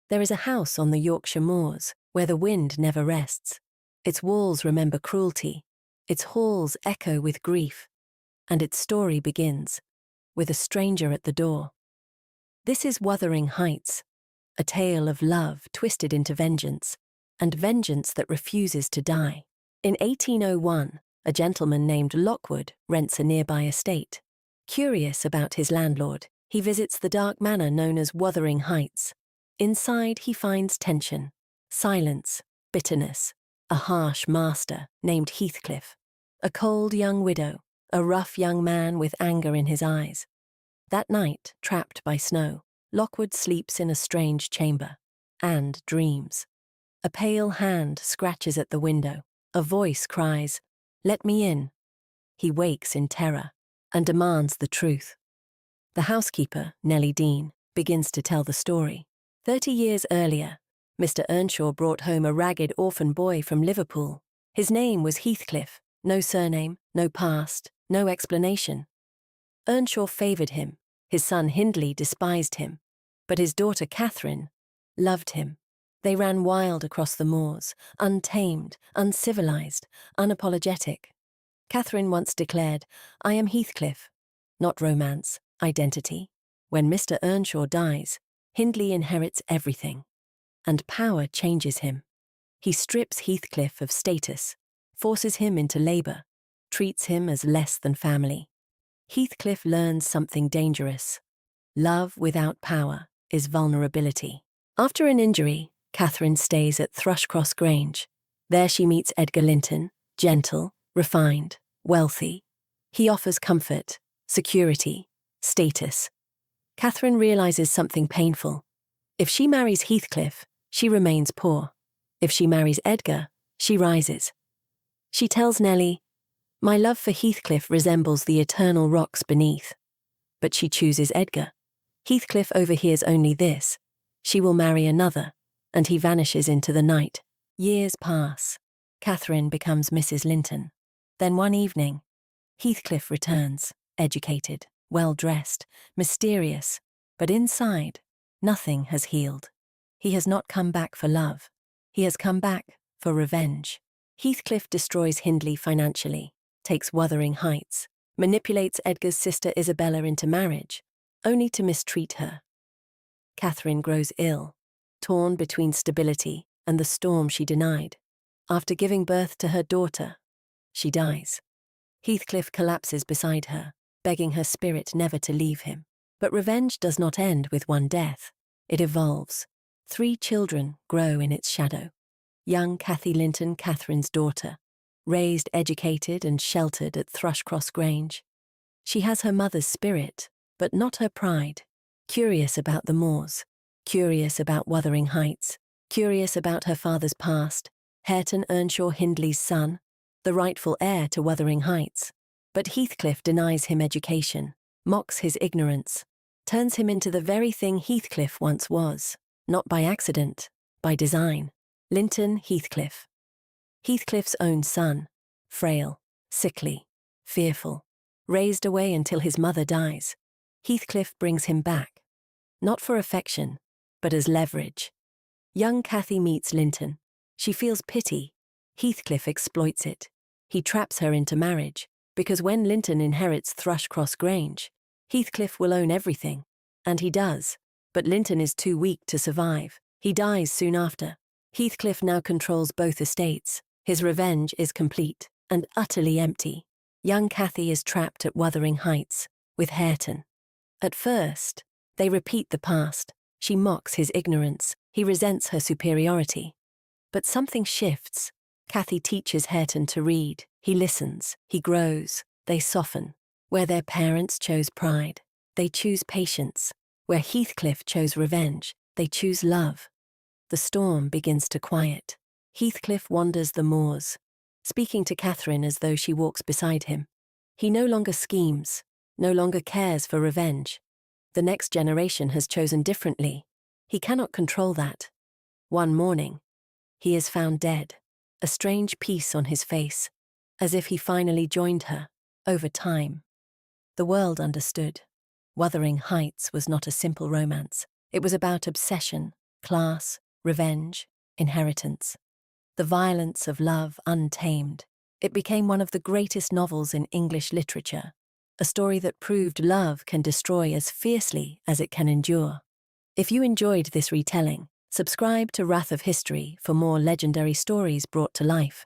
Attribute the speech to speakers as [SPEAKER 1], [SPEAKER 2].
[SPEAKER 1] There is a house on the Yorkshire moors where the wind never rests. Its walls remember cruelty, its halls echo with grief, and its story begins with a stranger at the door. This is Wuthering Heights, a tale of love twisted into vengeance, and vengeance that refuses to die. In 1801, a gentleman named Lockwood rents a nearby estate. Curious about his landlord, he visits the dark manor known as Wuthering Heights. Inside, he finds tension, silence, bitterness, a harsh master named Heathcliff, a cold young widow, a rough young man with anger in his eyes. That night, trapped by snow, Lockwood sleeps in a strange chamber and dreams. A pale hand scratches at the window. A voice cries, "Let me in." He wakes in terror and demands the truth. The housekeeper, Nellie Dean, begins to tell the story. 30 years earlier, Mr. Earnshaw brought home a ragged orphan boy from Liverpool. His name was Heathcliff. No surname, no past, no explanation. Earnshaw favoured him. His son Hindley despised him. But his daughter Catherine loved him. They ran wild across the moors, untamed, uncivilized, unapologetic. Catherine once declared, "I am Heathcliff." Not romance, identity. When Mr. Earnshaw dies, Hindley inherits everything. And power changes him. He strips Heathcliff of status, forces him into labour, treats him as less than family. Heathcliff learns something dangerous. Love without power is vulnerability. After an injury, Catherine stays at Thrushcross Grange. There she meets Edgar Linton, gentle, refined, wealthy. He offers comfort, security, status. Catherine realizes something painful. If she marries Heathcliff, she remains poor. If she marries Edgar, she rises. She tells Nellie, "My love for Heathcliff resembles the eternal rocks beneath." But she chooses Edgar. Heathcliff overhears only this: she will marry another, and he vanishes into the night. Years pass. Catherine becomes Mrs. Linton. Then one evening, Heathcliff returns, educated, well-dressed, mysterious, but inside, nothing has healed. He has not come back for love. He has come back for revenge. Heathcliff destroys Hindley financially, takes Wuthering Heights, manipulates Edgar's sister Isabella into marriage, only to mistreat her. Catherine grows ill, torn between stability and the storm she denied. After giving birth to her daughter, she dies. Heathcliff collapses beside her, begging her spirit never to leave him. But revenge does not end with one death. It evolves. 3 children grow in its shadow. Young Cathy Linton, Catherine's daughter, raised, educated and sheltered at Thrushcross Grange. She has her mother's spirit, but not her pride. Curious about the moors, curious about Wuthering Heights, curious about her father's past, Hareton Earnshaw Hindley's son, the rightful heir to Wuthering Heights. But Heathcliff denies him education, mocks his ignorance, turns him into the very thing Heathcliff once was, not by accident, by design. Linton Heathcliff. Heathcliff's own son, frail, sickly, fearful, raised away until his mother dies. Heathcliff brings him back, not for affection, but as leverage. Young Cathy meets Linton. She feels pity. Heathcliff exploits it. He traps her into marriage, because when Linton inherits Thrushcross Grange, Heathcliff will own everything. And he does, but Linton is too weak to survive. He dies soon after. Heathcliff now controls both estates. His revenge is complete and utterly empty. Young Cathy is trapped at Wuthering Heights with Hareton. At first, they repeat the past. She mocks his ignorance. He resents her superiority. But something shifts. Cathy teaches Hareton to read. He listens. He grows. They soften. Where their parents chose pride, they choose patience. Where Heathcliff chose revenge, they choose love. The storm begins to quiet. Heathcliff wanders the moors, speaking to Catherine as though she walks beside him. He no longer schemes, no longer cares for revenge. The next generation has chosen differently. He cannot control that. One morning, he is found dead, a strange peace on his face, as if he finally joined her, over time. The world understood. Wuthering Heights was not a simple romance. It was about obsession, class, revenge, inheritance. The violence of love untamed. It became one of the greatest novels in English literature, a story that proved love can destroy as fiercely as it can endure. If you enjoyed this retelling, subscribe to Wrath of History for more legendary stories brought to life.